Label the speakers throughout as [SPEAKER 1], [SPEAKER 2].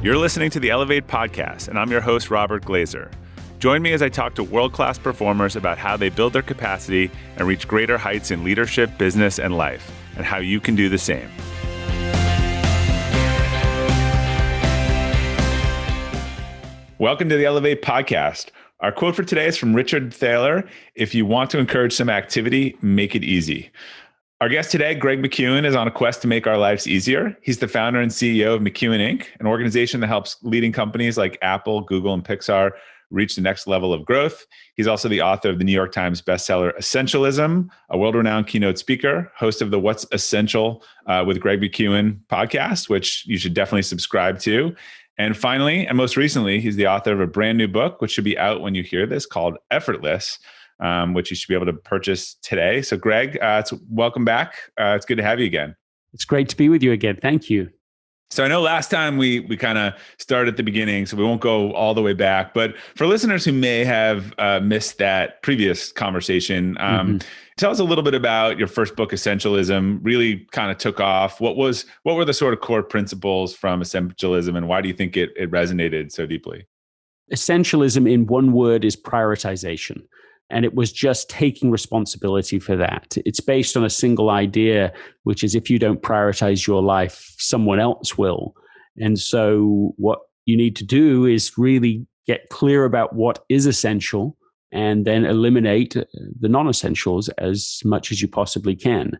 [SPEAKER 1] You're listening to the Elevate Podcast, and I'm your host, Robert Glazer. Join me as I talk to world-class performers about how they build their capacity and reach greater heights in leadership, business, and life, and how you can do the same. Welcome to the Elevate Podcast. Our quote for today is from Richard Thaler: "If you want to encourage some activity, make it easy." Our guest today, Greg McKeown, is on a quest to make our lives easier. He's the founder and CEO of McKeown Inc., an organization that helps leading companies like Apple, Google, and Pixar reach the next level of growth. He's also the author of the New York Times bestseller, Essentialism, a world-renowned keynote speaker, host of the What's Essential with Greg McKeown podcast, which you should definitely subscribe to. And finally, and most recently, he's the author of a brand new book, which should be out when you hear this, called Effortless, which you should be able to purchase today. So Greg, welcome back. It's good to have you again.
[SPEAKER 2] It's great to be with you again. Thank you.
[SPEAKER 1] So I know last time we kind of started at the beginning, so we won't go all the way back. But for listeners who may have missed that previous conversation, tell us a little bit about your first book, Essentialism. Really kind of took off. What were the sort of core principles from Essentialism, and why do you think it resonated so deeply?
[SPEAKER 2] Essentialism, in one word, is prioritization. And it was just taking responsibility for that. It's based on a single idea, which is if you don't prioritize your life, someone else will. And so what you need to do is really get clear about what is essential and then eliminate the non-essentials as much as you possibly can.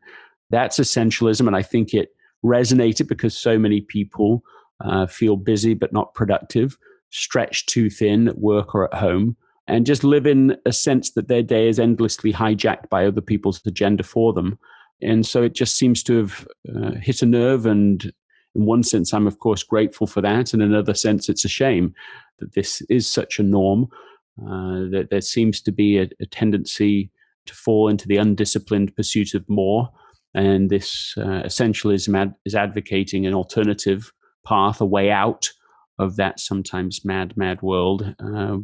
[SPEAKER 2] That's essentialism. And I think it resonated because so many people feel busy but not productive, stretched too thin at work or at home, and just live in a sense that their day is endlessly hijacked by other people's agenda for them. And so it just seems to have hit a nerve. And in one sense, I'm, of course, grateful for that. And in another sense, it's a shame that this is such a norm, that there seems to be a tendency to fall into the undisciplined pursuit of more. And this essentialism is advocating an alternative path, a way out of that sometimes mad world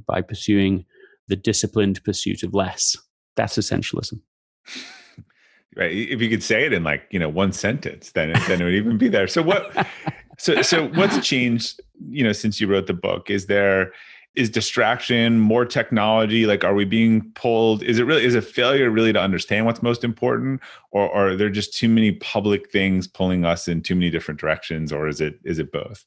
[SPEAKER 2] by pursuing the disciplined pursuit of less. That's essentialism.
[SPEAKER 1] Right. If you could say it in one sentence, then it would even be there. So what's changed, since you wrote the book? Is distraction, more technology? Are we being pulled? Is it failure really to understand what's most important? Or are there just too many public things pulling us in too many different directions? Or is it both?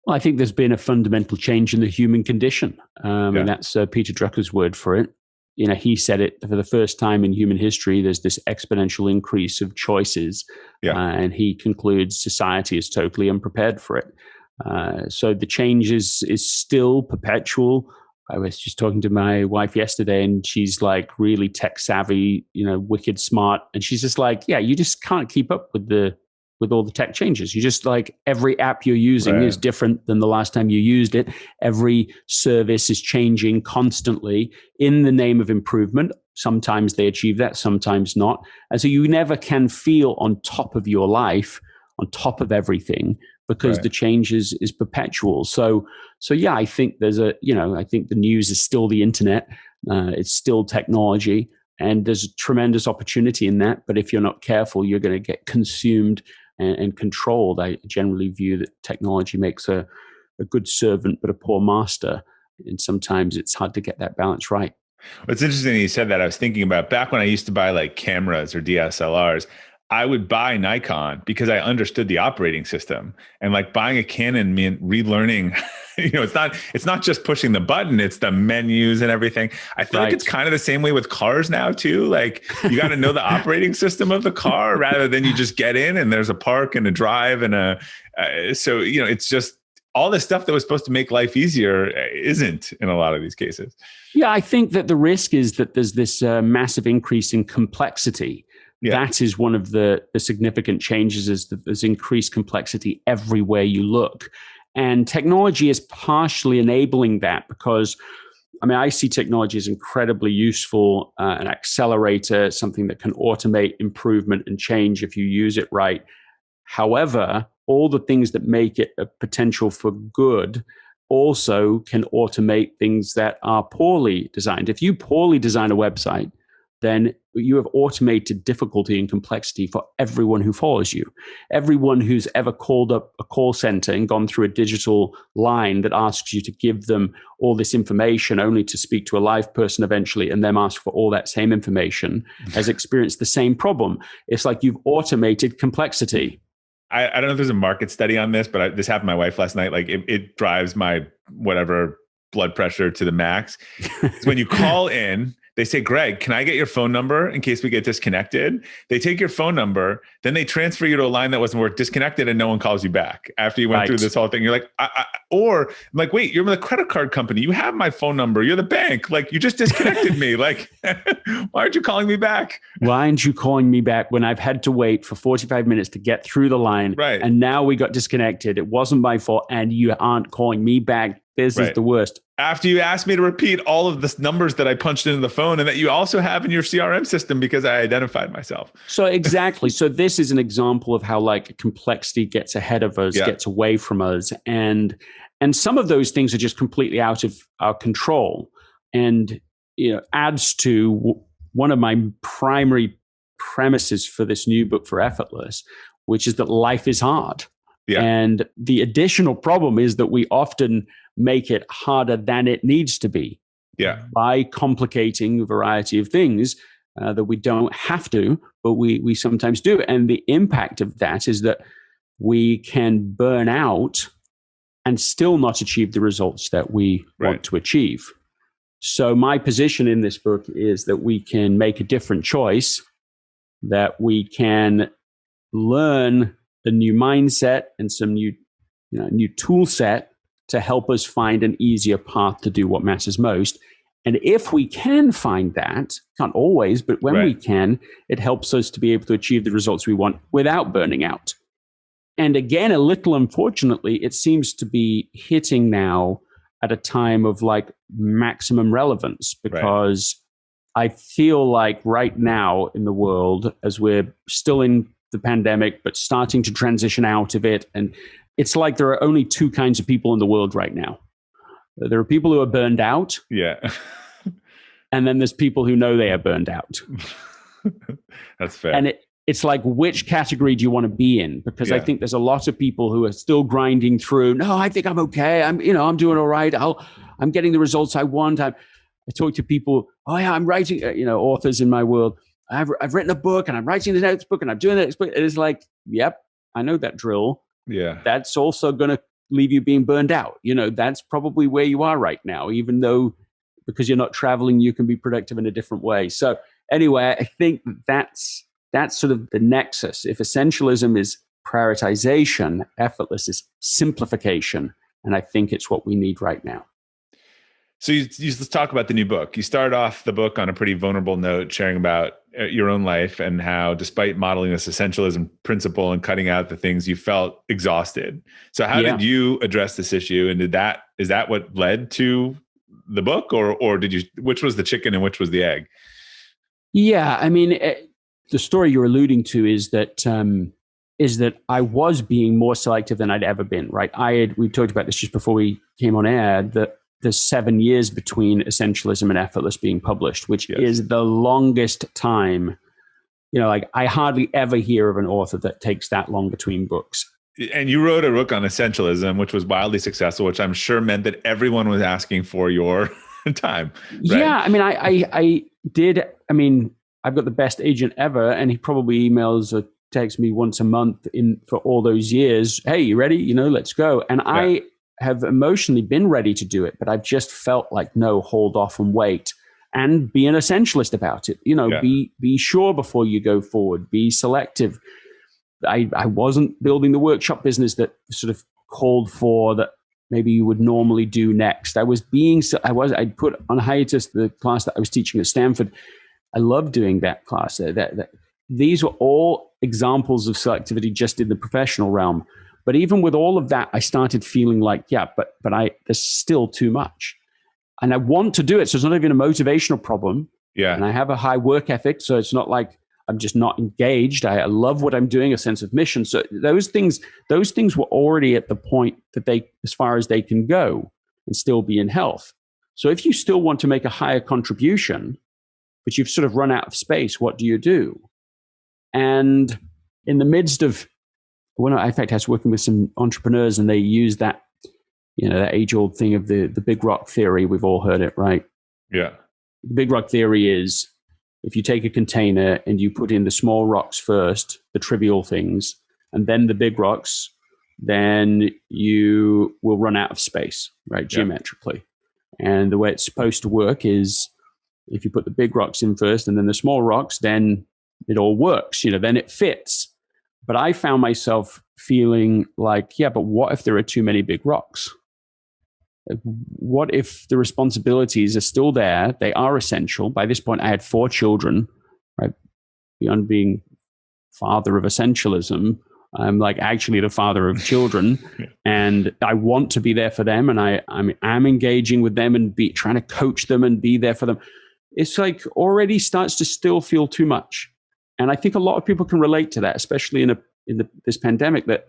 [SPEAKER 2] Well, I think there's been a fundamental change in the human condition. And that's Peter Drucker's word for it. He said it for the first time in human history, there's this exponential increase of choices. And he concludes society is totally unprepared for it. So the change is still perpetual. I was just talking to my wife yesterday, and she's really tech savvy, wicked smart. And she's just you just can't keep up with all the tech changes. You just every app you're using is different than the last time you used it. Every service is changing constantly in the name of improvement. Sometimes they achieve that, sometimes not. And so you never can feel on top of your life, on top of everything, because the change is perpetual. So yeah, I think I think the news is still the internet. It's still technology. And there's a tremendous opportunity in that. But if you're not careful, you're going to get consumed and controlled. I generally view that technology makes a good servant, but a poor master. And sometimes it's hard to get that balance right.
[SPEAKER 1] Well, it's interesting that you said that. I was thinking about back when I used to buy cameras or DSLRs, I would buy Nikon because I understood the operating system. And buying a Canon meant relearning, it's not just pushing the button, it's the menus and everything. I feel like it's kind of the same way with cars now too. You got to know the operating system of the car rather than you just get in and there's a park and a drive and it's just all the stuff that was supposed to make life easier isn't in a lot of these cases.
[SPEAKER 2] Yeah, I think that the risk is that there's this massive increase in complexity. Yeah. That is one of the significant changes, is that there's increased complexity everywhere you look. And technology is partially enabling that because, I see technology as incredibly useful, an accelerator, something that can automate improvement and change if you use it right. However, all the things that make it a potential for good also can automate things that are poorly designed. If you poorly design a website, then you have automated difficulty and complexity for everyone who follows you. Everyone who's ever called up a call center and gone through a digital line that asks you to give them all this information only to speak to a live person eventually and then ask for all that same information has experienced the same problem. It's like you've automated complexity.
[SPEAKER 1] I don't know if there's a market study on this, but this happened to my wife last night. Like it drives my whatever blood pressure to the max. It's when you call in, they say, Greg, can I get your phone number in case we get disconnected? They take your phone number, then they transfer you to a line that wasn't work, disconnected, and no one calls you back after you went through this whole thing. You're like, or I'm like, wait, you're the credit card company. You have my phone number. You're the bank. Like, you just disconnected me. Like, why aren't you calling me back?
[SPEAKER 2] Why aren't you calling me back when I've had to wait for 45 minutes to get through the line?
[SPEAKER 1] Right.
[SPEAKER 2] And now we got disconnected. It wasn't my fault. And you aren't calling me back. This is the worst.
[SPEAKER 1] After you asked me to repeat all of the numbers that I punched into the phone and that you also have in your CRM system because I identified myself.
[SPEAKER 2] So exactly. So this is an example of how like complexity gets ahead of us, gets away from us. And some of those things are just completely out of our control and, adds to one of my primary premises for this new book for Effortless, which is that life is hard. Yeah. And the additional problem is that we often make it harder than it needs to be by complicating a variety of things that we don't have to, but we sometimes do. And the impact of that is that we can burn out and still not achieve the results that we want to achieve. So my position in this book is that we can make a different choice, that we can learn a new mindset and some new tool set to help us find an easier path to do what matters most. And if we can find that, can't always, but when we can, it helps us to be able to achieve the results we want without burning out. And again, a little unfortunately, it seems to be hitting now at a time of like maximum relevance because I feel like right now in the world, as we're still in the pandemic, but starting to transition out of it. And it's like there are only two kinds of people in the world right now. There are people who are burned out.
[SPEAKER 1] Yeah.
[SPEAKER 2] And then there's people who know they are burned out.
[SPEAKER 1] That's fair.
[SPEAKER 2] And it's like, which category do you want to be in? Because I think there's a lot of people who are still grinding through. No, I think I'm okay. I'm doing all right. I'm getting the results I want. I talk to people. Oh yeah, I'm writing, authors in my world. I've written a book and I'm writing the next book and I'm doing the next book. It is like, yep, I know that drill.
[SPEAKER 1] Yeah.
[SPEAKER 2] That's also going to leave you being burned out. That's probably where you are right now, even though because you're not traveling, you can be productive in a different way. So anyway, I think that's sort of the nexus. If essentialism is prioritization, effortless is simplification. And I think it's what we need right now.
[SPEAKER 1] So let's talk about the new book. You start off the book on a pretty vulnerable note, sharing about your own life and how, despite modeling this essentialism principle and cutting out the things, you felt exhausted. So how did you address this issue? And is that what led to the book, or which was the chicken and which was the egg?
[SPEAKER 2] Yeah, I mean, the story you're alluding to is that I was being more selective than I'd ever been. Right? We talked about this just before we came on air. That there's 7 years between Essentialism and Effortless being published, which is the longest time. Like I hardly ever hear of an author that takes that long between books.
[SPEAKER 1] And you wrote a book on Essentialism, which was wildly successful, which I'm sure meant that everyone was asking for your time. Right?
[SPEAKER 2] Yeah, I mean, I did. I mean, I've got the best agent ever, and he probably emails or texts me once a month for all those years. Hey, you ready? Let's go. And I have emotionally been ready to do it, but I've just felt like, no, hold off and wait and be an essentialist about it. Be sure before you go forward, be selective. I wasn't building the workshop business that sort of called for that maybe you would normally do next. I put on hiatus the class that I was teaching at Stanford. I loved doing that class. These were all examples of selectivity just in the professional realm. But even with all of that, I started feeling like, but there's still too much. And I want to do it. So it's not even a motivational problem. Yeah. And I have a high work ethic. So it's not like I'm just not engaged. I love what I'm doing, a sense of mission. So those things were already at the point that as far as they can go and still be in health. So if you still want to make a higher contribution, but you've sort of run out of space. What do you do? And in the midst of, in fact, I was working with some entrepreneurs, and they use that, that age-old thing of the big rock theory. We've all heard it, right?
[SPEAKER 1] Yeah.
[SPEAKER 2] The big rock theory is, if you take a container and you put in the small rocks first, the trivial things, and then the big rocks, then you will run out of space, right? Geometrically. And the way it's supposed to work is, if you put the big rocks in first and then the small rocks, then it all works, then it fits. But I found myself feeling like, but what if there are too many big rocks? What if the responsibilities are still there? They are essential. By this point, I had 4 children, right? Beyond being father of essentialism, I'm like actually the father of children, and I want to be there for them, and I'm engaging with them and trying to coach them and be there for them. It's like already starts to still feel too much, and I think a lot of people can relate to that, especially in this pandemic. That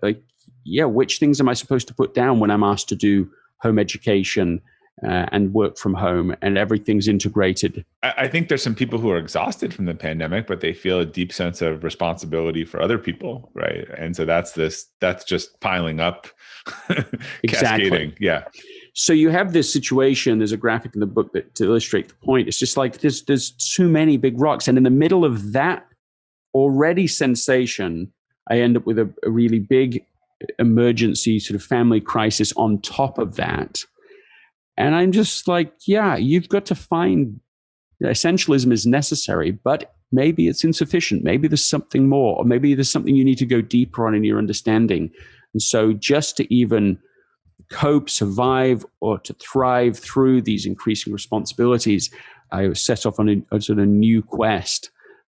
[SPEAKER 2] which things am I supposed to put down when I'm asked to do home education and work from home, and everything's integrated?
[SPEAKER 1] I think there's some people who are exhausted from the pandemic, but they feel a deep sense of responsibility for other people, right? And so that's just piling up, cascading. Yeah.
[SPEAKER 2] So you have this situation. There's a graphic in the book to illustrate the point. It's just like there's too many big rocks, and in the middle of that already sensation, I end up with a really big emergency sort of family crisis on top of that. And I'm just like, you've got to find, essentialism is necessary, but maybe it's insufficient. Maybe there's something more, or maybe there's something you need to go deeper on in your understanding. And so just to even cope, survive, or to thrive through these increasing responsibilities, I set off on a sort of new quest,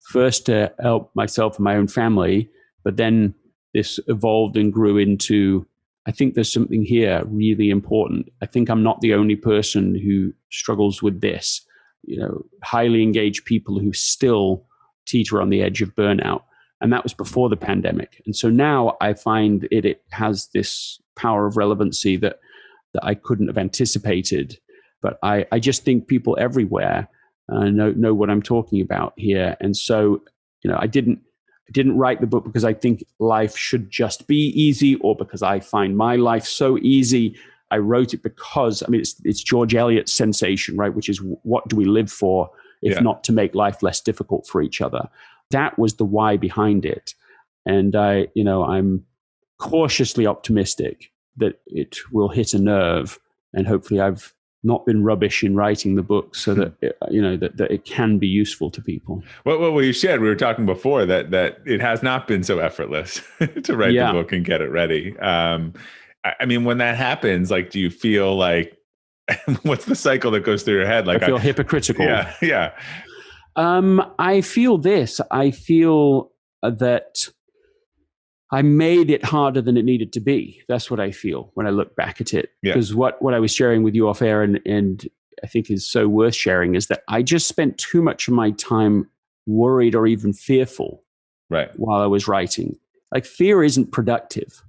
[SPEAKER 2] first to help myself and my own family, but then this evolved and grew into, I think there's something here really important. I think I'm not the only person who struggles with this. Highly engaged people who still teeter on the edge of burnout. And that was before the pandemic. And so now I find it has this power of relevancy that I couldn't have anticipated. But I just think people everywhere know what I'm talking about here. And so, I didn't write the book because I think life should just be easy, or because I find my life so easy. I wrote it because, it's George Eliot's sensation, right? Which is, what do we live for if not to make life less difficult for each other? That was the why behind it. And I'm cautiously optimistic that it will hit a nerve, and hopefully I've not been rubbish in writing the book, so that that it can be useful to people.
[SPEAKER 1] Well, you shared, we were talking before that it has not been so effortless to write the book and get it ready. When that happens, do you feel like, what's the cycle that goes through your head?
[SPEAKER 2] I feel hypocritical.
[SPEAKER 1] Yeah.
[SPEAKER 2] I feel this. I feel that I made it harder than it needed to be. That's what I feel when I look back at it. Because what I was sharing with you off air, and I think is so worth sharing, is that I just spent too much of my time worried or even fearful while I was writing. Fear isn't productive.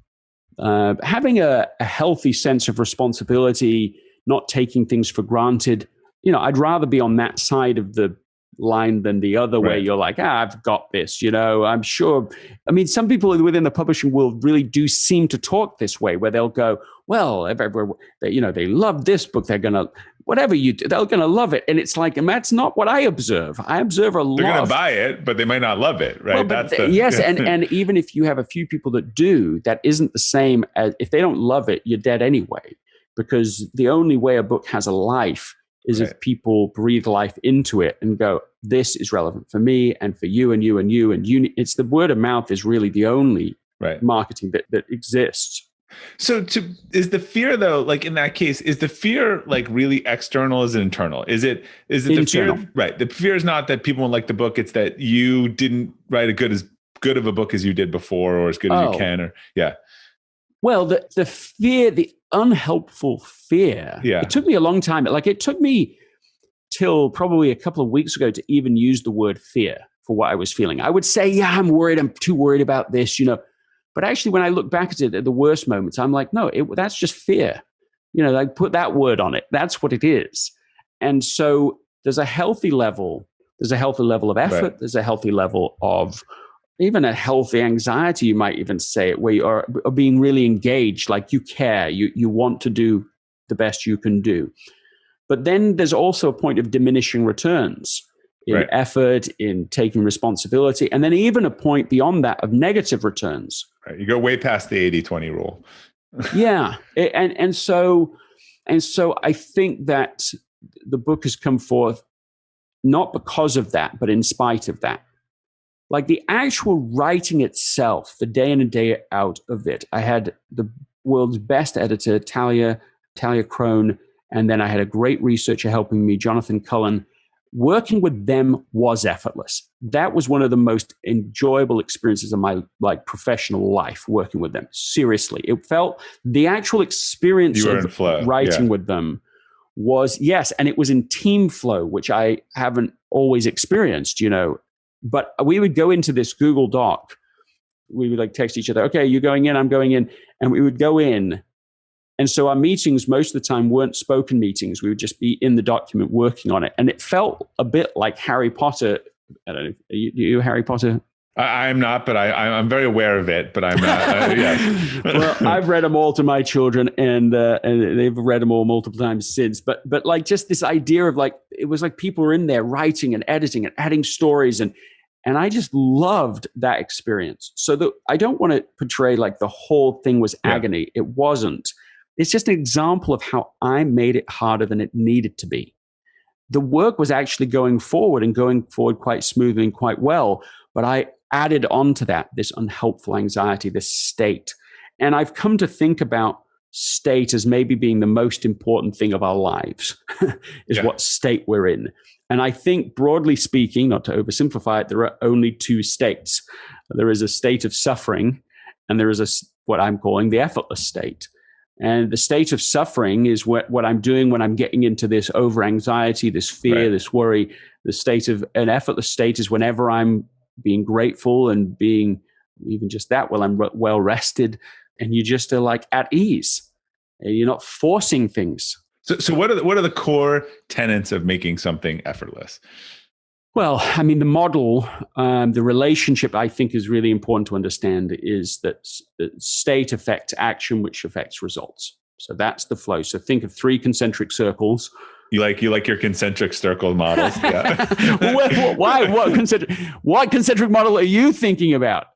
[SPEAKER 2] Having a healthy sense of responsibility, not taking things for granted, I'd rather be on that side of the line than the other way. You're like, I've got this, I'm sure. Some people within the publishing world really do seem to talk this way, where they'll go, well, they love this book. They're going to, whatever you do, they're going to love it. And it's like, and that's not what I observe. I observe a lot.
[SPEAKER 1] They're going to buy it, but they might not love it, right?
[SPEAKER 2] Well, yes. And even if you have a few people that do, that isn't the same as, if they don't love it, you're dead anyway. Because the only way a book has a life is if people breathe life into it and go, this is relevant for me and for you and you and you and you. It's the word of mouth is really the only marketing that exists.
[SPEAKER 1] So is the fear, though, in that case, is the fear really external? Is it internal? Is it
[SPEAKER 2] internal.
[SPEAKER 1] The fear? Right. The fear is not that people won't like the book. It's that you didn't write as good of a book as you did before, or as good as you can,
[SPEAKER 2] Well, the fear, the unhelpful fear, it took me a long time. It took me till probably a couple of weeks ago to even use the word fear for what I was feeling. I would say, I'm worried. I'm too worried about this, But actually, when I look back at it at the worst moments, I'm like, no, that's just fear. Put that word on it. That's what it is. And so there's a healthy level There's a healthy level of effort. Right. There's a healthy level of even a healthy anxiety, you might even say it, where you are being really engaged, like you care, you want to do the best you can do. But then there's also a point of diminishing returns in right. effort, in taking responsibility, and then even a point beyond that of negative returns.
[SPEAKER 1] Right. You go way past the 80-20 rule.
[SPEAKER 2] Yeah. And so I think that the book has come forth not because of that, but in spite of that. Like the actual writing itself, the day in and day out of it, I had the world's best editor, Talia Crone, and then I had a great researcher helping me, Jonathan Cullen. Working with them was effortless. That was one of the most enjoyable experiences of my professional life, working with them. Seriously, it felt the actual experience of writing with them was, yes, and it was in team flow, which I haven't always experienced, But we would go into this Google Doc. We would text each other, okay, you're going in, I'm going in. And we would go in. And so our meetings most of the time weren't spoken meetings. We would just be in the document working on it. And it felt a bit like Harry Potter. I don't know. Are you Harry Potter?
[SPEAKER 1] I'm not, but I'm very aware of it, but I'm not. Yes.
[SPEAKER 2] Well, I've read them all to my children, and they've read them all multiple times since. But just this idea of it was like people were in there writing and editing and adding stories, and I just loved that experience. So I don't want to portray the whole thing was agony. It wasn't. It's just an example of how I made it harder than it needed to be. The work was actually going forward quite smoothly and quite well, but I added on to that this unhelpful anxiety, this state. And I've come to think about state as maybe being the most important thing of our lives, is what state we're in. And I think, broadly speaking, not to oversimplify it, there are only two states. There is a state of suffering, and there is what I'm calling the effortless state. And the state of suffering is what I'm doing when I'm getting into this over anxiety, this fear, this worry. The state of an effortless state is whenever I'm being grateful and being even just that, I'm well rested, and you just are at ease. You're not forcing things.
[SPEAKER 1] So what are the core tenets of making something effortless?
[SPEAKER 2] Well, I mean, the model, the relationship I think is really important to understand is that state affects action, which affects results. So that's the flow. So think of three concentric circles.
[SPEAKER 1] You like your concentric circle models? Yeah.
[SPEAKER 2] Why? What concentric model are you thinking about?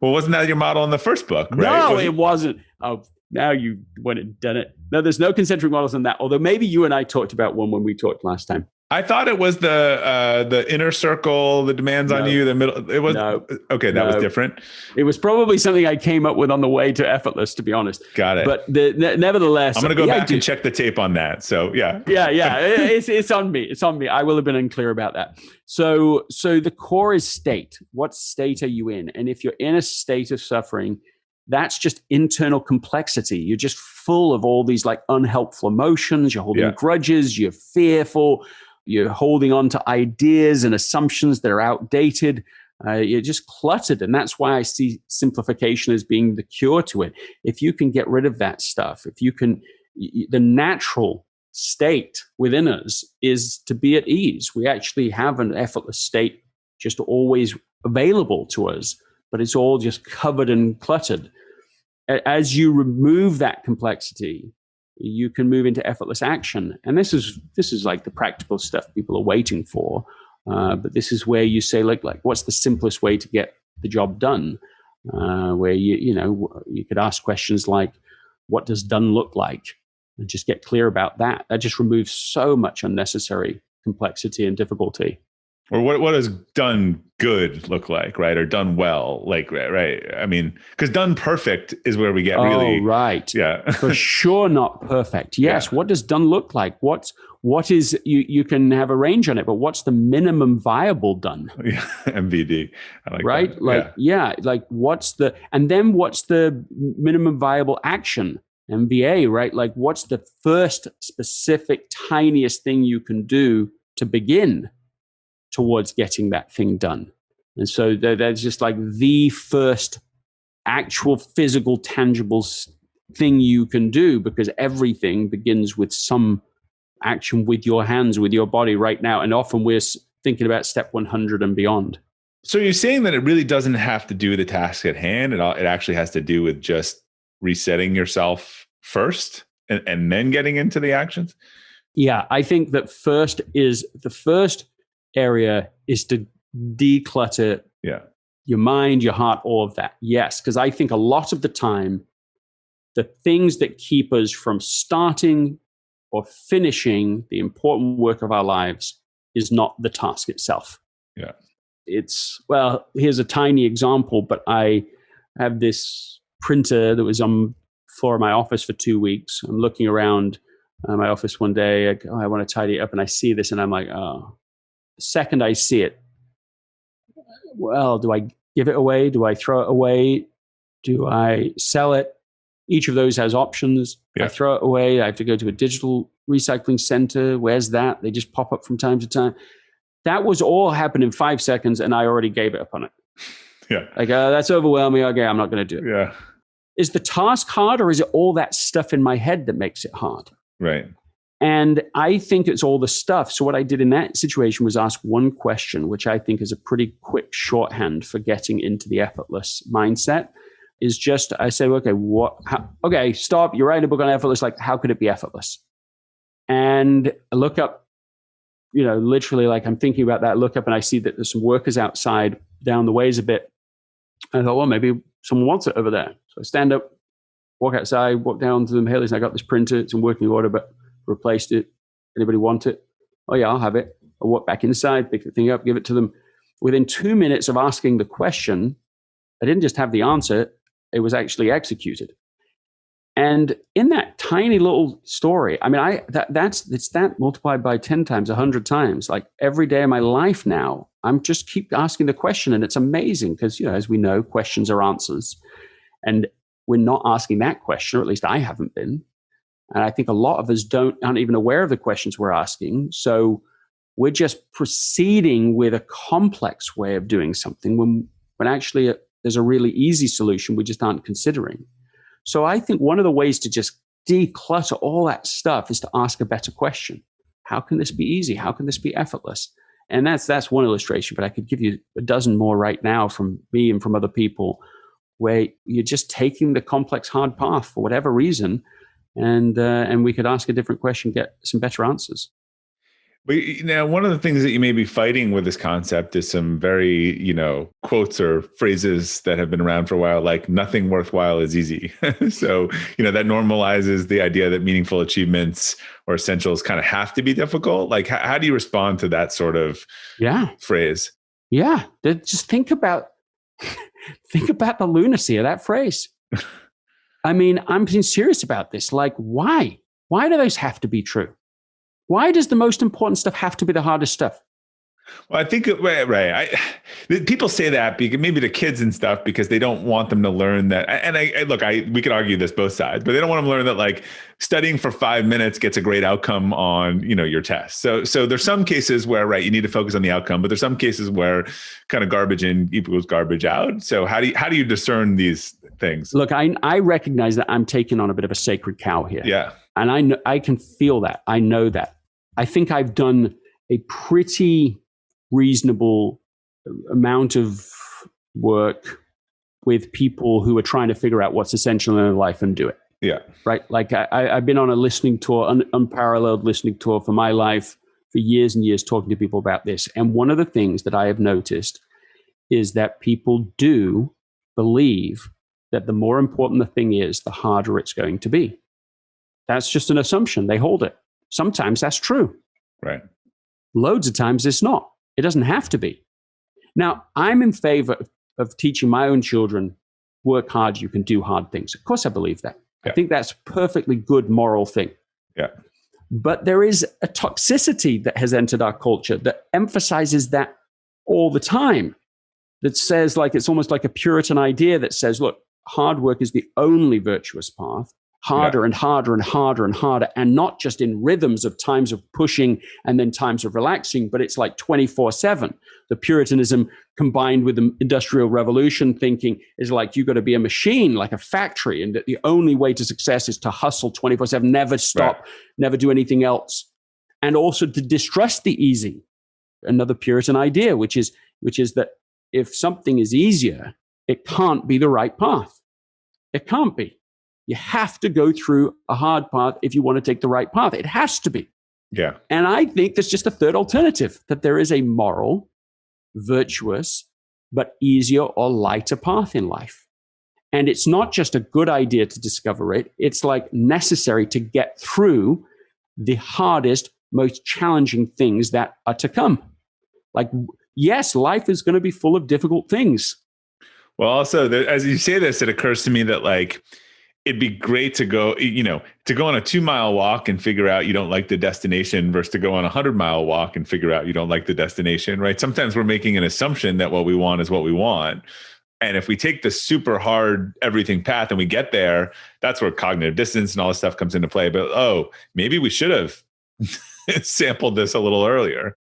[SPEAKER 1] Well, wasn't that your model in the first book, right?
[SPEAKER 2] No, it wasn't. Oh, now you went and done it. No, there's no concentric models in that. Although maybe you and I talked about one when we talked last time.
[SPEAKER 1] I thought it was the inner circle, the demands on you, the middle. It was okay. That was different.
[SPEAKER 2] It was probably something I came up with on the way to effortless, to be honest.
[SPEAKER 1] Got it.
[SPEAKER 2] But nevertheless,
[SPEAKER 1] I'm going to go back and check the tape on that. So yeah.
[SPEAKER 2] It's on me. It's on me. I will have been unclear about that. So the core is state. What state are you in? And if you're in a state of suffering, that's just internal complexity. You're just full of all these unhelpful emotions. You're holding grudges. You're fearful. You're holding on to ideas and assumptions that are outdated. You're just cluttered. And that's why I see simplification as being the cure to it. If you can get rid of that stuff, the natural state within us is to be at ease. We actually have an effortless state just always available to us, but it's all just covered and cluttered. As you remove that complexity, you can move into effortless action. And this is the practical stuff people are waiting for. But this is where you say, what's the simplest way to get the job done? Where you could ask questions like, what does done look like? And just get clear about that. That just removes so much unnecessary complexity and difficulty.
[SPEAKER 1] Or what does done good look like, right? Or done well, right? I mean, because done perfect is where we get really...
[SPEAKER 2] Oh, right.
[SPEAKER 1] Yeah.
[SPEAKER 2] For sure not perfect. Yes. Yeah. What does done look like? What is, you can have a range on it, but what's the minimum viable done?
[SPEAKER 1] Yeah. MVD. I like
[SPEAKER 2] right?
[SPEAKER 1] that.
[SPEAKER 2] What's the minimum viable action? MVA, right? What's the first specific, tiniest thing you can do to begin towards getting that thing done? And so there's just the first actual physical, tangible thing you can do, because everything begins with some action with your hands, with your body right now. And often we're thinking about step 100 and beyond.
[SPEAKER 1] So you're saying that it really doesn't have to do with the task at hand. It actually has to do with just resetting yourself first and then getting into the actions?
[SPEAKER 2] Yeah, I think that the first area is to declutter your mind, your heart, all of that. Yes, because I think a lot of the time, the things that keep us from starting or finishing the important work of our lives is not the task itself.
[SPEAKER 1] Yeah.
[SPEAKER 2] Here's a tiny example, but I have this printer that was on the floor of my office for 2 weeks. I'm looking around my office one day. I want to tidy it up, and I see this, and I'm like, oh. The second I see it, well, do I give it away? Do I throw it away? Do I sell it? Each of those has options.
[SPEAKER 1] Yeah.
[SPEAKER 2] I throw it away. I have to go to a digital recycling center. Where's that? They just pop up from time to time. That was all happened in 5 seconds, and I already gave it up on it.
[SPEAKER 1] Yeah.
[SPEAKER 2] Like, that's overwhelming. Okay, I'm not going to do it.
[SPEAKER 1] Yeah.
[SPEAKER 2] Is the task hard, or is it all that stuff in my head that makes it hard?
[SPEAKER 1] Right.
[SPEAKER 2] And I think it's all the stuff. So what I did in that situation was ask one question, which I think is a pretty quick shorthand for getting into the effortless mindset. Is just, I say, okay, stop. You're writing a book on effortless. Like, how could it be effortless? And I look up, literally, like, I'm thinking about that. Look up, and I see that there's some workers outside down the ways a bit. I thought, well, maybe someone wants it over there. So I stand up, walk outside, walk down to them. Hey, listen, I got this printer. It's in working order, but replaced it. Anybody want it? Oh yeah, I'll have it. I walk back inside, pick the thing up, give it to them. Within 2 minutes of asking the question, I didn't just have the answer, it was actually executed. And in that tiny little story, I mean, it's that multiplied by 10 times, 100 times. Like every day of my life now, I'm just keep asking the question, and it's amazing because, as we know, questions are answers. And we're not asking that question, or at least I haven't been. And I think a lot of us aren't even aware of the questions we're asking. So we're just proceeding with a complex way of doing something when actually there's a really easy solution we just aren't considering. So I think one of the ways to just declutter all that stuff is to ask a better question. How can this be easy? How can this be effortless? And that's one illustration, but I could give you a dozen more right now from me and from other people where you're just taking the complex, hard path for whatever reason. And we could ask a different question, get some better answers.
[SPEAKER 1] But now, one of the things that you may be fighting with this concept is some very, quotes or phrases that have been around for a while, like nothing worthwhile is easy. So, that normalizes the idea that meaningful achievements or essentials kind of have to be difficult. Like, how do you respond to that sort of phrase?
[SPEAKER 2] Yeah. Just think about the lunacy of that phrase. I mean, I'm being serious about this. Like, why? Why do those have to be true? Why does the most important stuff have to be the hardest stuff?
[SPEAKER 1] Well, I think, right. People say that because maybe to kids and stuff because they don't want them to learn that. And we could argue this both sides, but they don't want them to learn that like studying for 5 minutes gets a great outcome on, your test. So there's some cases where, right, you need to focus on the outcome, but there's some cases where kind of garbage in equals garbage out. So how do you discern these things?
[SPEAKER 2] Look, I recognize that I'm taking on a bit of a sacred cow here.
[SPEAKER 1] Yeah.
[SPEAKER 2] And I can feel that. I know that. I think I've done a pretty reasonable amount of work with people who are trying to figure out what's essential in their life and do it.
[SPEAKER 1] Yeah.
[SPEAKER 2] Right. Like I've been on a listening tour, unparalleled listening tour for my life for years and years, talking to people about this. And one of the things that I have noticed is that people do believe that the more important the thing is, the harder it's going to be. That's just an assumption. They hold it. Sometimes that's true.
[SPEAKER 1] Right.
[SPEAKER 2] Loads of times it's not. It doesn't have to be. Now, I'm in favor of teaching my own children, work hard, you can do hard things. Of course, I believe that. Yeah. I think that's a perfectly good moral thing.
[SPEAKER 1] Yeah.
[SPEAKER 2] But there is a toxicity that has entered our culture that emphasizes that all the time. That says, like, it's almost like a Puritan idea that says, look, hard work is the only virtuous path. Harder and harder and harder and harder, and not just in rhythms of times of pushing and then times of relaxing, but it's like 24/7. The Puritanism combined with the Industrial Revolution thinking is like you got to be a machine, like a factory, and that the only way to success is to hustle 24/7, never stop, never do anything else, and also to distrust the easy. another Puritan idea, which is that if something is easier, it can't be the right path. It can't be. You have to go through a hard path if you want to take the right path. It has to be.
[SPEAKER 1] Yeah.
[SPEAKER 2] And I think there's just a third alternative, that there is a moral, virtuous, but easier or lighter path in life. And it's not just a good idea to discover it. It's like necessary to get through the hardest, most challenging things that are to come. Like, yes, life is going to be full of difficult things.
[SPEAKER 1] Well, also, as you say this, it occurs to me that like, it'd be great to go, to go on a 2-mile walk and figure out you don't like the destination versus to go on a 100-mile walk and figure out you don't like the destination, right? Sometimes we're making an assumption that what we want is what we want. And if we take the super hard everything path and we get there, that's where cognitive dissonance and all this stuff comes into play. But, maybe we should have sampled this a little earlier.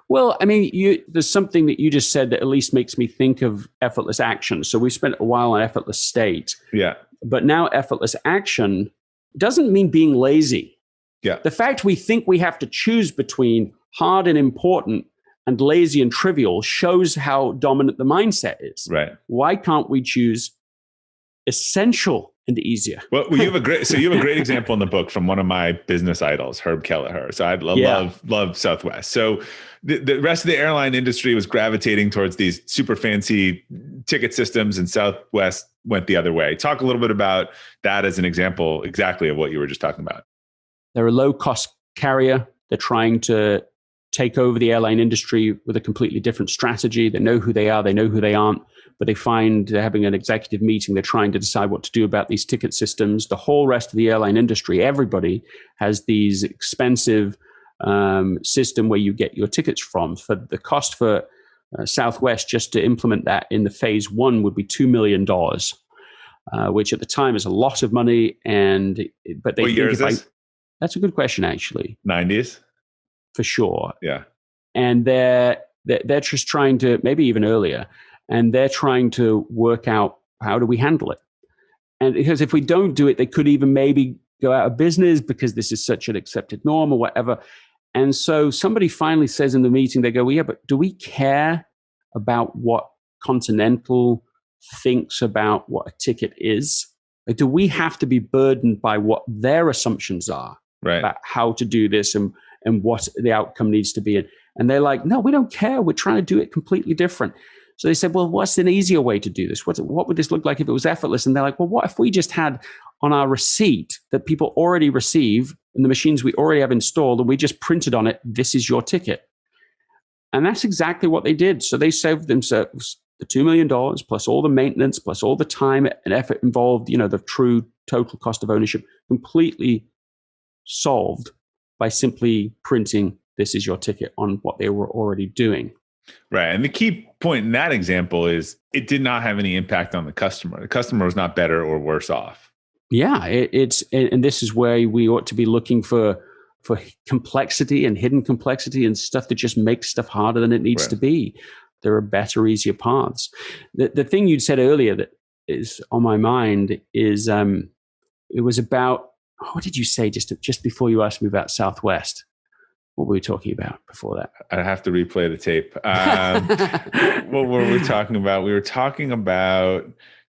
[SPEAKER 2] Well, I mean, there's something that you just said that at least makes me think of effortless action. So we spent a while on effortless state.
[SPEAKER 1] Yeah.
[SPEAKER 2] But now effortless action doesn't mean being lazy.
[SPEAKER 1] Yeah.
[SPEAKER 2] The fact we think we have to choose between hard and important and lazy and trivial shows how dominant the mindset is.
[SPEAKER 1] Right.
[SPEAKER 2] Why can't we choose essential and easier?
[SPEAKER 1] Well, you have a great example in the book from one of my business idols, Herb Kelleher. So I love Southwest. So the rest of the airline industry was gravitating towards these super fancy ticket systems, and Southwest went the other way. Talk a little bit about that as an example, exactly of what you were just talking about.
[SPEAKER 2] They're a low-cost carrier. They're trying to take over the airline industry with a completely different strategy. They know who they are. They know who they aren't. But they find they're having an executive meeting. They're trying to decide what to do about these ticket systems. The whole rest of the airline industry, everybody has these expensive system where you get your tickets from. For the cost for Southwest just to implement that in the phase 1 would be $2 million, which at the time is a lot of money. But they
[SPEAKER 1] what year is this?
[SPEAKER 2] That's a good question, actually.
[SPEAKER 1] 90s?
[SPEAKER 2] For sure.
[SPEAKER 1] Yeah.
[SPEAKER 2] And they're just trying to, maybe even earlier, and they're trying to work out how do we handle it. And because if we don't do it, they could even maybe go out of business because this is such an accepted norm or whatever. And so somebody finally says in the meeting, they go, well, yeah, but do we care about what Continental thinks about what a ticket is? Like, do we have to be burdened by what their assumptions are about how to do this and what the outcome needs to be? And they're like, no, we don't care. We're trying to do it completely different. So they said, well, what's an easier way to do this? What would this look like if it was effortless? And they're like, well, what if we just had on our receipt that people already receive in the machines we already have installed, and we just printed on it, this is your ticket. And that's exactly what they did. So they saved themselves the $2 million plus all the maintenance, plus all the time and effort involved, the true total cost of ownership, completely solved by simply printing, this is your ticket, on what they were already doing.
[SPEAKER 1] Right. And the key point in that example is it did not have any impact on the customer. The customer was not better or worse off.
[SPEAKER 2] Yeah, and this is where we ought to be looking for complexity and hidden complexity and stuff that just makes stuff harder than it needs to be. There are better, easier paths. The thing you'd said earlier that is on my mind is it was about, what did you say just before you asked me about Southwest? What were we talking about before that?
[SPEAKER 1] I have to replay the tape. What were we talking about? We were talking about,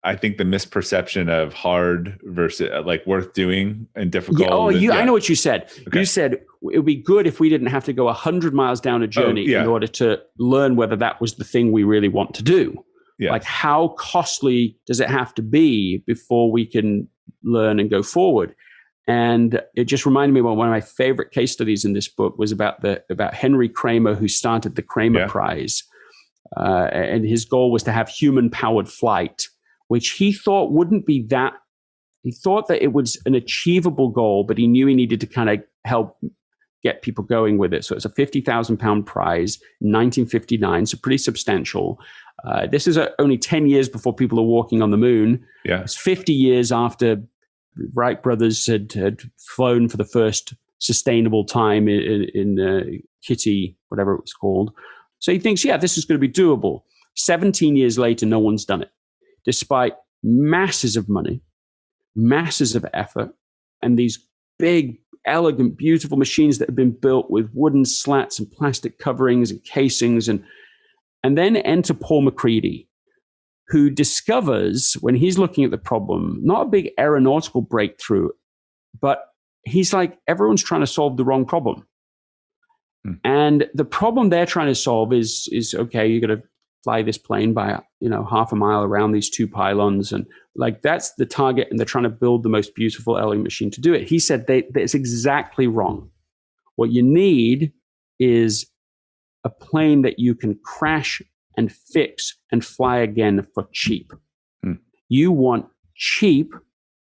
[SPEAKER 1] I think, the misperception of hard versus like worth doing and difficult.
[SPEAKER 2] I know what you said. Okay. You said it would be good if we didn't have to go 100 miles down a journey in order to learn whether that was the thing we really want to do. Yeah. Like, how costly does it have to be before we can learn and go forward? And it just reminded me of one of my favorite case studies in this book was about Henry Kramer, who started the Kramer Prize. And his goal was to have human-powered flight, which he thought wouldn't be that. He thought that it was an achievable goal, but he knew he needed to kind of help get people going with it. So it's a 50,000 prize in 1959, so pretty substantial. This is only 10 years before people are walking on the moon. Yeah. It's 50 years after Wright brothers had flown for the first sustainable time in Kitty, whatever it was called. So he thinks, this is going to be doable. 17 years later, no one's done it, despite masses of money, masses of effort, and these big elegant, beautiful machines that have been built with wooden slats and plastic coverings and casings. And then enter Paul McCready, who discovers, when he's looking at the problem, not a big aeronautical breakthrough, but he's like, everyone's trying to solve the wrong problem. And the problem they're trying to solve is okay, you're going to fly this plane by, half a mile around these two pylons. And like, that's the target. And they're trying to build the most beautiful, elegant machine to do it. He said that's exactly wrong. What you need is a plane that you can crash and fix and fly again for cheap. You want cheap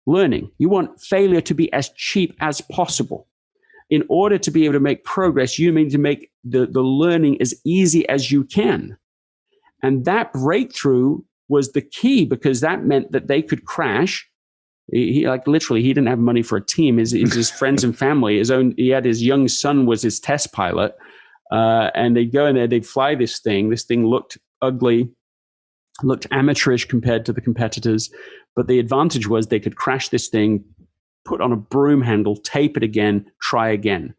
[SPEAKER 2] learning. You want failure to be as cheap as possible. In order to be able to make progress, you need to make the learning as easy as you can. And that breakthrough was the key, because that meant that they could crash. He literally, he didn't have money for a team. His friends and family, he had his young son was his test pilot. And they'd go in there, they'd fly this thing. This thing looked ugly, looked amateurish compared to the competitors. But the advantage was they could crash this thing, put on a broom handle, tape it again, try again.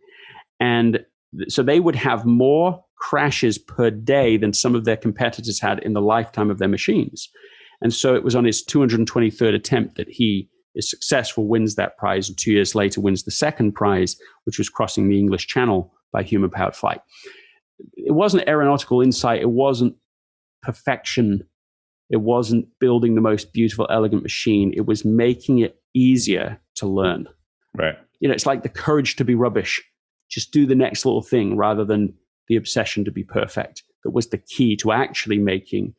[SPEAKER 2] And so they would have more crashes per day than some of their competitors had in the lifetime of their machines. And so it was on his 223rd attempt that he is successful, wins that prize, and 2 years later wins the second prize, which was crossing the English Channel by human-powered flight. It wasn't aeronautical insight. It wasn't perfection. It wasn't building the most beautiful, elegant machine. It was making it easier to learn.
[SPEAKER 1] Right.
[SPEAKER 2] It's like the courage to be rubbish. Just do the next little thing rather than the obsession to be perfect. That was the key to actually making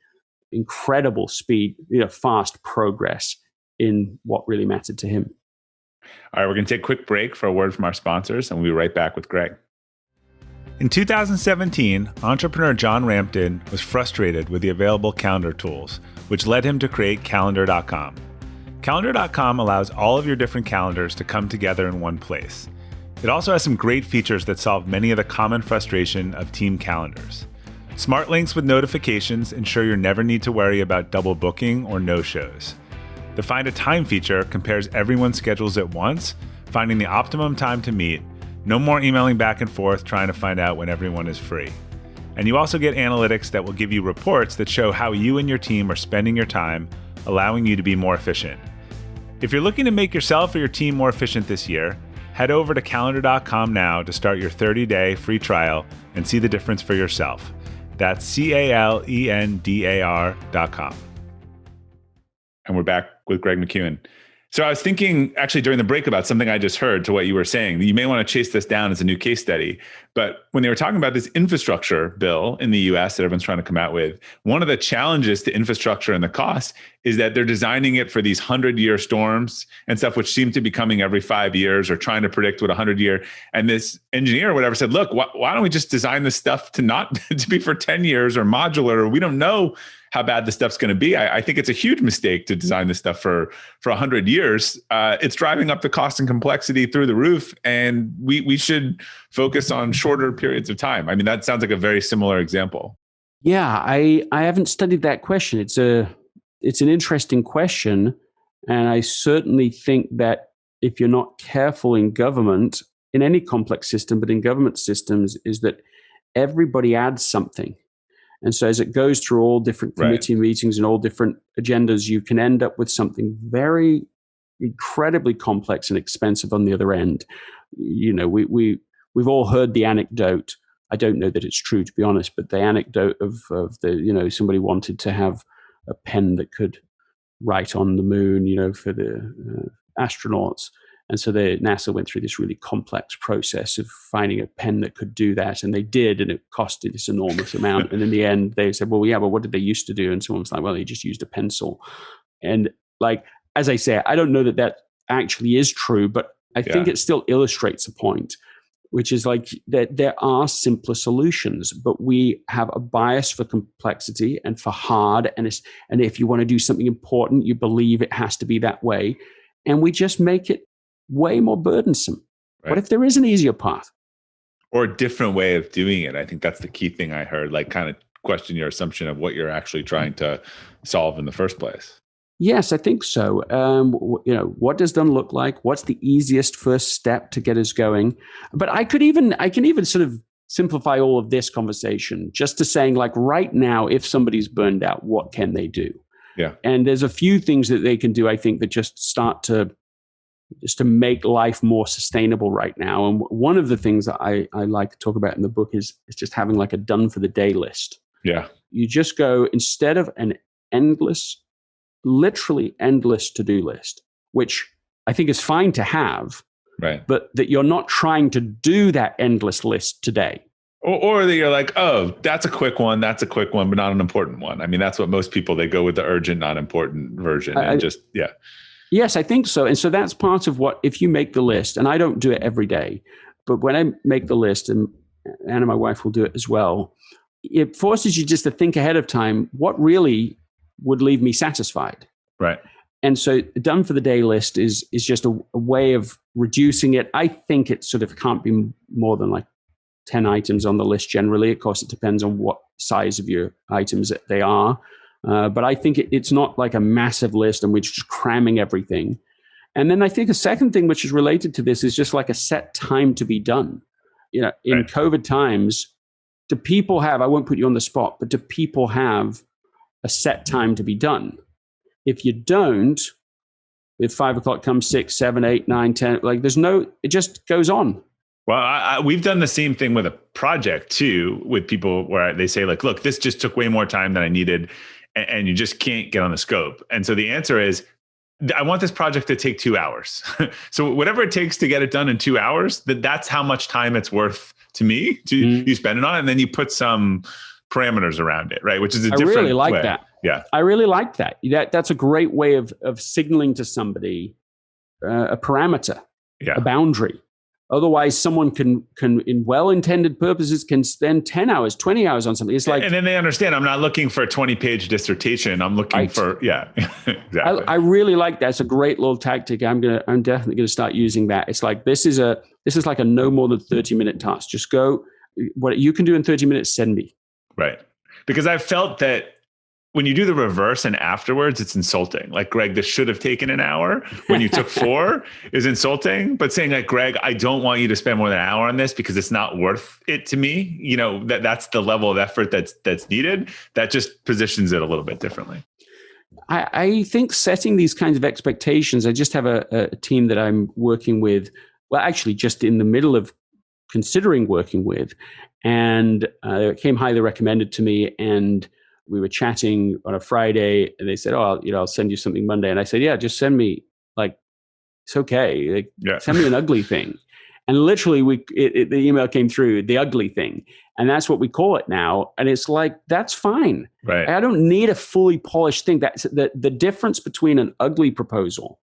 [SPEAKER 2] incredible speed, fast progress in what really mattered to him.
[SPEAKER 1] All right, we're going to take a quick break for a word from our sponsors, and we'll be right back with Greg. In 2017, entrepreneur John Rampton was frustrated with the available calendar tools, which led him to create Calendar.com. Calendar.com allows all of your different calendars to come together in one place. It also has some great features that solve many of the common frustration of team calendars. Smart links with notifications ensure you never need to worry about double booking or no-shows. The Find a Time feature compares everyone's schedules at once, finding the optimum time to meet. No more emailing back and forth trying to find out when everyone is free. And you also get analytics that will give you reports that show how you and your team are spending your time, allowing you to be more efficient. If you're looking to make yourself or your team more efficient this year, head over to calendar.com now to start your 30-day free trial and see the difference for yourself. That's calendar.com. And we're back with Greg McKeown. So I was thinking actually during the break about something I just heard to what you were saying. You may want to chase this down as a new case study. But when they were talking about this infrastructure bill in the US that everyone's trying to come out with, one of the challenges to infrastructure and the cost is that they're designing it for these 100-year storms and stuff, which seem to be coming every 5 years, or trying to predict what 100-year. And this engineer or whatever said, look, why don't we just design this stuff to not to be for 10 years or modular? Or we don't know how bad this stuff's going to be. I think it's a huge mistake to design this stuff for 100 years. It's driving up the cost and complexity through the roof, and we should focus on shorter periods of time. I mean, that sounds like a very similar example.
[SPEAKER 2] Yeah, I haven't studied that question. It's an interesting question, and I certainly think that if you're not careful in government, in any complex system, but in government systems, is that everybody adds something. And so as it goes through all different committee meetings and all different agendas, you can end up with something very incredibly complex and expensive on the other end. We've all heard the anecdote. I don't know that it's true, to be honest, but the anecdote of the, somebody wanted to have a pen that could write on the moon, for the astronauts. And so NASA went through this really complex process of finding a pen that could do that. And they did, and it costed this enormous amount. And in the end, they said, well, yeah, but what did they used to do? And someone was like, well, they just used a pencil. And as I say, I don't know that actually is true, but I think it still illustrates a point, which is that there are simpler solutions, but we have a bias for complexity and for hard. And if you want to do something important, you believe it has to be that way. And we just make it way more burdensome. Right. What if there is an easier path?
[SPEAKER 1] Or a different way of doing it? I think that's the key thing I heard, kind of question your assumption of what you're actually trying to solve in the first place.
[SPEAKER 2] Yes, I think so. What does done look like? What's the easiest first step to get us going? But I can even sort of simplify all of this conversation just to saying, like, right now, if somebody's burned out, what can they do?
[SPEAKER 1] Yeah.
[SPEAKER 2] And there's a few things that they can do, I think, that just to make life more sustainable right now. And one of the things that I like to talk about in the book is just having like a done for the day list.
[SPEAKER 1] Yeah.
[SPEAKER 2] You just go, instead of an literally endless to-do list, which I think is fine to have,
[SPEAKER 1] right?
[SPEAKER 2] But that you're not trying to do that endless list today.
[SPEAKER 1] Or that you're like, oh, that's a quick one, but not an important one. I mean, that's what most people, they go with the urgent, not important version. And yeah.
[SPEAKER 2] Yes, I think so. And so that's part of what, if you make the list, and I don't do it every day, but when I make the list, and Anna, my wife, will do it as well, it forces you just to think ahead of time, what really would leave me satisfied.
[SPEAKER 1] Right.
[SPEAKER 2] And so done for the day list is just a way of reducing it. I think it sort of can't be more than like 10 items on the list generally. Of course, it depends on what size of your items they are. But I think it's not like a massive list and we're just cramming everything. And then I think a second thing which is related to this is just like a set time to be done. In right. COVID times, do people have, I won't put you on the spot, but do people have a set time to be done? If you don't, if 5 o'clock comes, 6, 7, 8, 9, 10, like it just goes on.
[SPEAKER 1] Well, we've done the same thing with a project too, with people where they say like, look, this just took way more time than I needed and you just can't get on the scope. And so the answer is, I want this project to take 2 hours. So whatever it takes to get it done in 2 hours, that's how much time it's worth to me you spend it on. And then you put some parameters around it, right? Which is a different way.
[SPEAKER 2] I really like that.
[SPEAKER 1] Yeah.
[SPEAKER 2] I really like that. That's a great way of signaling to somebody a parameter, a boundary. Otherwise, someone can, in well-intended purposes, can spend 10 hours, 20 hours on something. It's like,
[SPEAKER 1] and then they understand I'm not looking for a 20-page dissertation. I'm looking for, exactly.
[SPEAKER 2] I really like that. It's a great little tactic. I'm definitely going to start using that. It's like, this is like a no more than 30-minute task. Just go, what you can do in 30 minutes, send me.
[SPEAKER 1] Right. Because I've felt that when you do the reverse and afterwards, it's insulting. Like, Greg, this should have taken an hour when you took 4 is insulting. But saying like, Greg, I don't want you to spend more than an hour on this because it's not worth it to me. That's the level of effort that's needed. That just positions it a little bit differently.
[SPEAKER 2] I think setting these kinds of expectations, I just have a team that I'm working with, well, actually just in the middle of considering working with, and it came highly recommended to me, and we were chatting on a Friday and they said, oh, I'll send you something Monday. And I said, yeah, just send me, like, it's okay. Send me an ugly thing. And literally the email came through, the ugly thing. And that's what we call it now. And it's like, that's fine.
[SPEAKER 1] Right.
[SPEAKER 2] I don't need a fully polished thing. That's the difference between an ugly proposal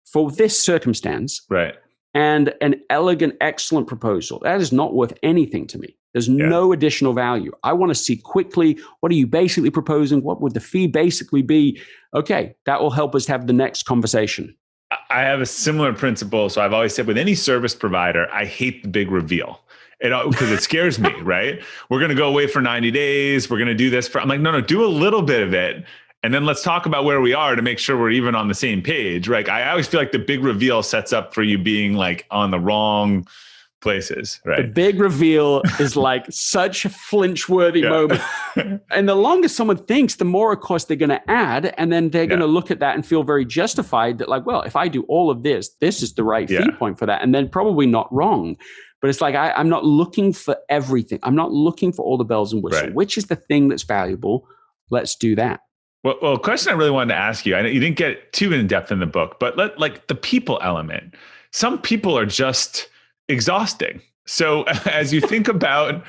[SPEAKER 2] for this circumstance,
[SPEAKER 1] right,
[SPEAKER 2] and an elegant, excellent proposal. That is not worth anything to me. There's no additional value. I want to see quickly, what are you basically proposing? What would the fee basically be? Okay, that will help us have the next conversation.
[SPEAKER 1] I have a similar principle. So I've always said with any service provider, I hate the big reveal. Because it scares me, right? We're going to go away for 90 days. We're going to do this. I'm like, no, do a little bit of it. And then let's talk about where we are to make sure we're even on the same page, right? I always feel like the big reveal sets up for you being like on the wrong places, right?
[SPEAKER 2] The big reveal is like such a flinch-worthy moment. And the longer someone thinks, the more, of course, they're going to add. And then they're going to look at that and feel very justified that, like, well, if I do all of this, this is the right fee point for that. And then probably not wrong. But it's like, I'm not looking for everything. I'm not looking for all the bells and whistles. Right. Which is the thing that's valuable? Let's do that.
[SPEAKER 1] Well, a question I really wanted to ask you, I know you didn't get too in depth in the book, but like the people element, some people are just exhausting. So as you think about,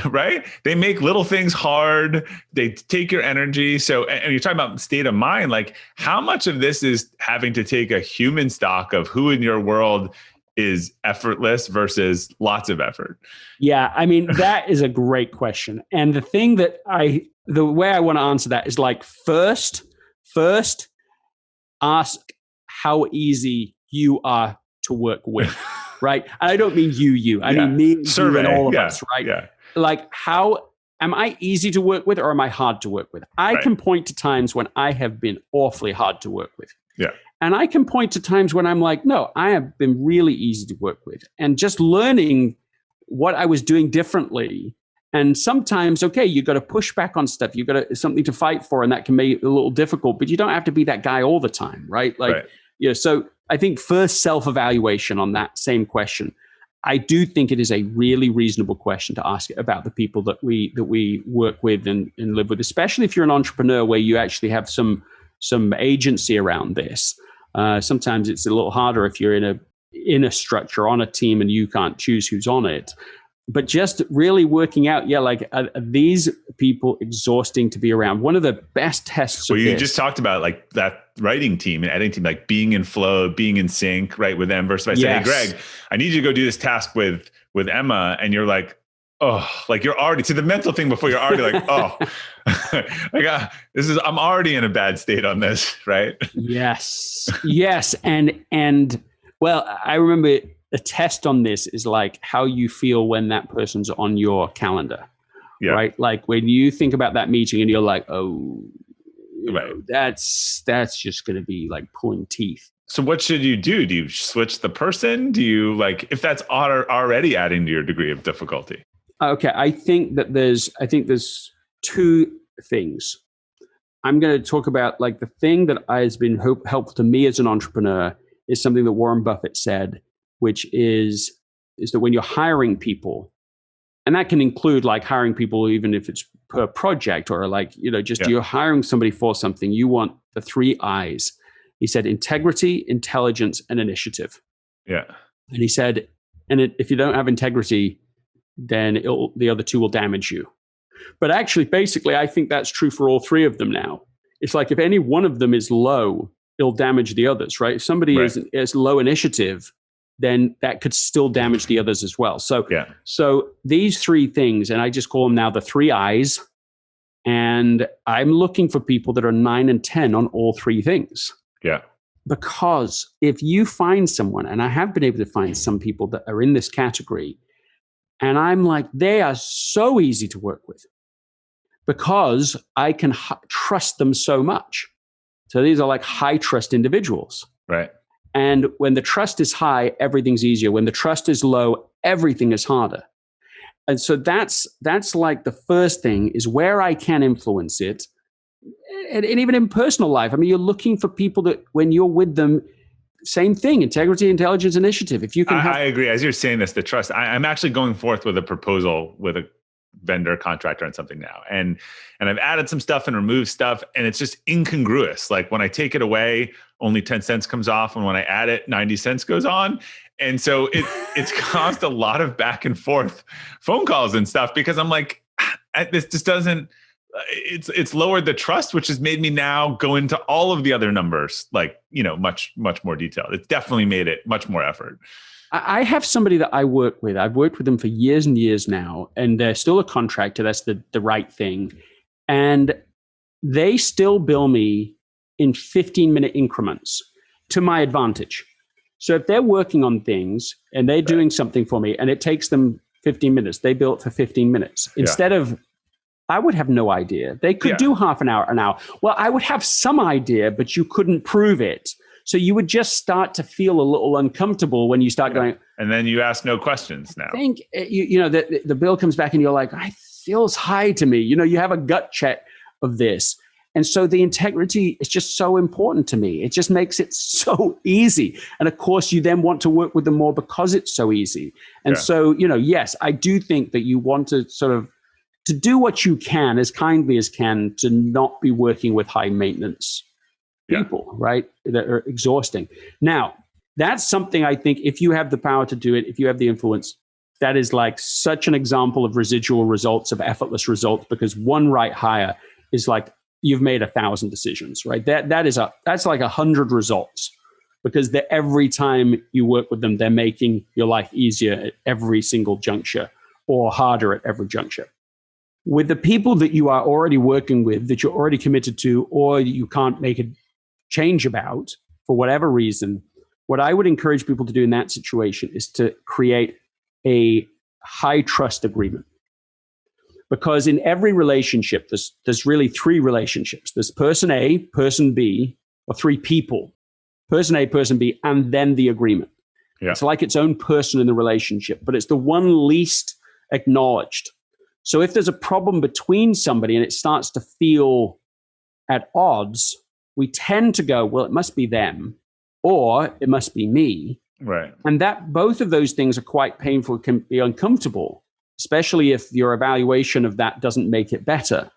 [SPEAKER 1] right, they make little things hard, they take your energy. So, and you're talking about state of mind, like how much of this is having to take a human stock of who in your world is effortless versus lots of effort?
[SPEAKER 2] Yeah, I mean, that is a great question. And the thing that the way I want to answer that is like, first ask how easy you are to work with, right? And I don't mean you. I mean me, you, and all of us, right?
[SPEAKER 1] Yeah.
[SPEAKER 2] Like, how am I easy to work with or am I hard to work with? I can point to times when I have been awfully hard to work with.
[SPEAKER 1] Yeah.
[SPEAKER 2] And I can point to times when I'm like, no, I have been really easy to work with. And just learning what I was doing differently. And sometimes, okay, you got to push back on stuff. You got to something to fight for, and that can make it a little difficult. But you don't have to be that guy all the time, right? Like, so I think first self-evaluation on that same question. I do think it is a really reasonable question to ask about the people that we work with and live with, especially if you're an entrepreneur where you actually have some agency around this. Sometimes it's a little harder if you're in a structure on a team and you can't choose who's on it. But just really working out, are these people exhausting to be around? One of the best tests.
[SPEAKER 1] Well, you just talked about like that writing team and editing team, like being in flow, being in sync, right, with them. Versus if I say, hey, Greg, I need you to go do this task with Emma, and you're like, oh, like you're already to the mental thing before you're already like, oh, I'm already in a bad state on this, right? Yes,
[SPEAKER 2] and well, I remember. The test on this is like how you feel when that person's on your calendar, right? Like when you think about that meeting and you're like, oh, that's just going to be like pulling teeth.
[SPEAKER 1] So what should you do? Do you switch the person? Do you like, if that's already adding to your degree of difficulty?
[SPEAKER 2] Okay. I think there's two things. I'm going to talk about like the thing that has been helpful to me as an entrepreneur is something that Warren Buffett said, which is that when you're hiring people, and that can include like hiring people, even if it's per project or like, you're hiring somebody for something, you want the 3 I's. He said, integrity, intelligence, and initiative.
[SPEAKER 1] Yeah.
[SPEAKER 2] And he said, if you don't have integrity, then the other 2 will damage you. But actually, basically, I think that's true for all 3 of them now. It's like if any one of them is low, it'll damage the others, right? If somebody is low initiative, then that could still damage the others as well. So these 3 things, and I just call them now the 3 I's, and I'm looking for people that are 9 and 10 on all 3 things.
[SPEAKER 1] Yeah.
[SPEAKER 2] Because if you find someone, and I have been able to find some people that are in this category, and I'm like, they are so easy to work with because I can trust them so much. So these are like high trust individuals.
[SPEAKER 1] Right.
[SPEAKER 2] And when the trust is high, everything's easier. When the trust is low, everything is harder. And so that's like the first thing is where I can influence it. And even in personal life, I mean, you're looking for people that when you're with them, same thing, integrity, intelligence, initiative. If you can
[SPEAKER 1] I agree. As you're saying this, the trust, I'm actually going forth with a proposal with a vendor contractor on something now. And I've added some stuff and removed stuff, and it's just incongruous. Like when I take it away, only 10 cents comes off. And when I add it, 90 cents goes on. And so it's caused a lot of back and forth phone calls and stuff because I'm like, this just doesn't, it's lowered the trust, which has made me now go into all of the other numbers, like, much, much more detailed. It's definitely made it much more effort.
[SPEAKER 2] I have somebody that I work with. I've worked with them for years and years now, and they're still a contractor. That's the right thing. And they still bill me in 15-minute increments to my advantage. So if they're working on things and they're doing something for me and it takes them 15 minutes, they bill it for 15 minutes. Instead of, I would have no idea. They could do half an hour. Well, I would have some idea, but you couldn't prove it. So you would just start to feel a little uncomfortable when you start going.
[SPEAKER 1] And then you ask no questions now.
[SPEAKER 2] I think, the bill comes back and you're like, it feels high to me. You have a gut check of this. And so the integrity is just so important to me. It just makes it so easy. And of course, you then want to work with them more because it's so easy. And so, yes, I do think that you want to sort of to do what you can as kindly as can to not be working with high maintenance people, right? That are exhausting. Now, that's something I think if you have the power to do it, if you have the influence, that is like such an example of residual results, of effortless results, because one right hire is like you've made 1,000 decisions, right? That's like 100 results, because every time you work with them, they're making your life easier at every single juncture or harder at every juncture. With the people that you are already working with, that you're already committed to, or you can't make a change about for whatever reason, what I would encourage people to do in that situation is to create a high trust agreement. Because in every relationship, there's really three relationships. There's person A, person B, or three people. Person A, person B, and then the agreement. Yeah. It's like its own person in the relationship, but it's the one least acknowledged. So if there's a problem between somebody and it starts to feel at odds, we tend to go, well, it must be them, or it must be me.
[SPEAKER 1] Right.
[SPEAKER 2] And that both of those things are quite painful, can be uncomfortable, especially if your evaluation of that doesn't make it better.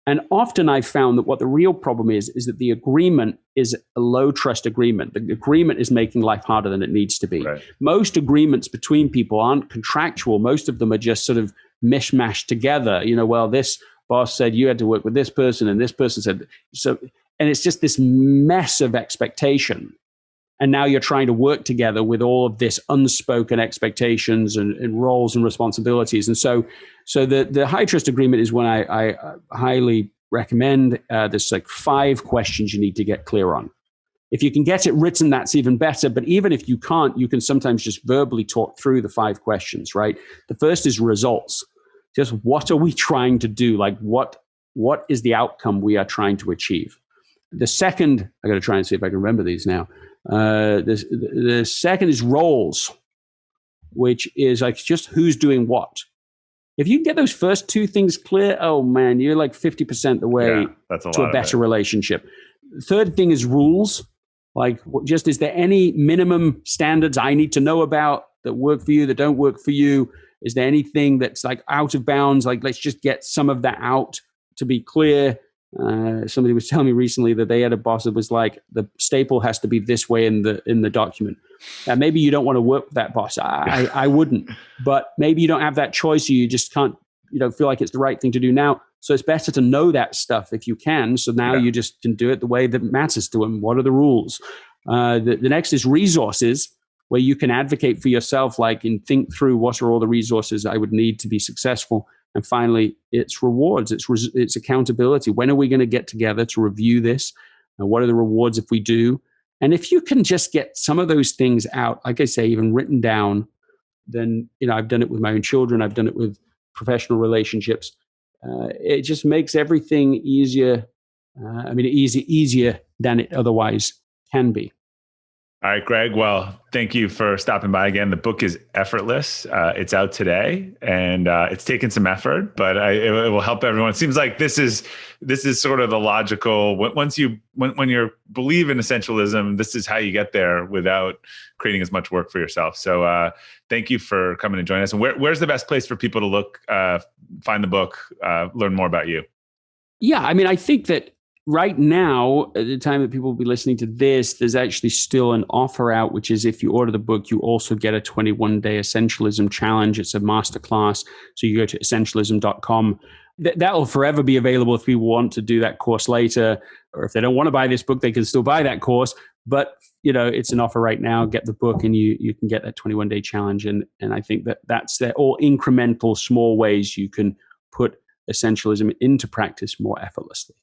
[SPEAKER 2] And often I've found that what the real problem is that the agreement is a low trust agreement. The agreement is making life harder than it needs to be.
[SPEAKER 1] Right.
[SPEAKER 2] Most agreements between people aren't contractual. Most of them are just sort of mishmashed together. Well, this boss said you had to work with this person and this person said so. And it's just this mess of expectation. And now you're trying to work together with all of this unspoken expectations and roles and responsibilities. And so the high trust agreement is one I highly recommend. There's like 5 questions you need to get clear on. If you can get it written, that's even better. But even if you can't, you can sometimes just verbally talk through the 5 questions, right? The first is results. Just what are we trying to do? Like what is the outcome we are trying to achieve? The second, I got to try and see if I can remember these now. The second is roles, which is like just who's doing what. If you can get those first 2 things clear, oh man, you're like 50% the way to a better relationship. The third thing is rules. Like just, is there any minimum standards I need to know about that work for you, that don't work for you? Is there anything that's like out of bounds? Like, let's just get some of that out to be clear. Somebody was telling me recently that they had a boss that was like, the staple has to be this way in the document. Maybe you don't want to work with that boss. I wouldn't, but maybe you don't have that choice. You just can't, feel like it's the right thing to do now. So it's better to know that stuff if you can. So now you just can do it the way that matters to them. What are the rules? The next is resources, where you can advocate for yourself, like, and think through what are all the resources I would need to be successful. And finally, it's rewards. It's accountability. When are we going to get together to review this? And what are the rewards if we do? And if you can just get some of those things out, like I say, even written down, then, I've done it with my own children. I've done it with professional relationships. It just makes everything easier. Easier than it otherwise can be.
[SPEAKER 1] All right, Greg. Well, thank you for stopping by again. The book is Effortless. It's out today, and it's taken some effort, but it will help everyone. It seems like this is sort of the logical. When you believe in essentialism, this is how you get there without creating as much work for yourself. So, thank you for coming and joining us. And where's the best place for people to look, find the book, learn more about you? Yeah,
[SPEAKER 2] I think that right now, at the time that people will be listening to this, there's actually still an offer out, which is if you order the book, you also get a 21-day Essentialism challenge. It's a masterclass. So you go to essentialism.com. That will forever be available if people want to do that course later, or if they don't want to buy this book, they can still buy that course. But, it's an offer right now. Get the book and you can get that 21-day challenge. And I think that's all incremental, small ways you can put essentialism into practice more effortlessly.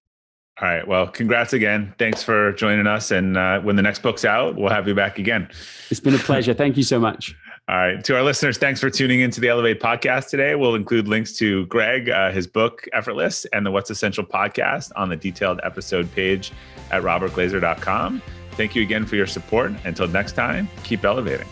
[SPEAKER 1] All right. Well, congrats again. Thanks for joining us. And when the next book's out, we'll have you back again.
[SPEAKER 2] It's been a pleasure. Thank you so much.
[SPEAKER 1] All right. To our listeners, thanks for tuning into the Elevate podcast today. We'll include links to Greg, his book, Effortless, and the What's Essential podcast on the detailed episode page at robertglazer.com. Thank you again for your support. Until next time, keep elevating.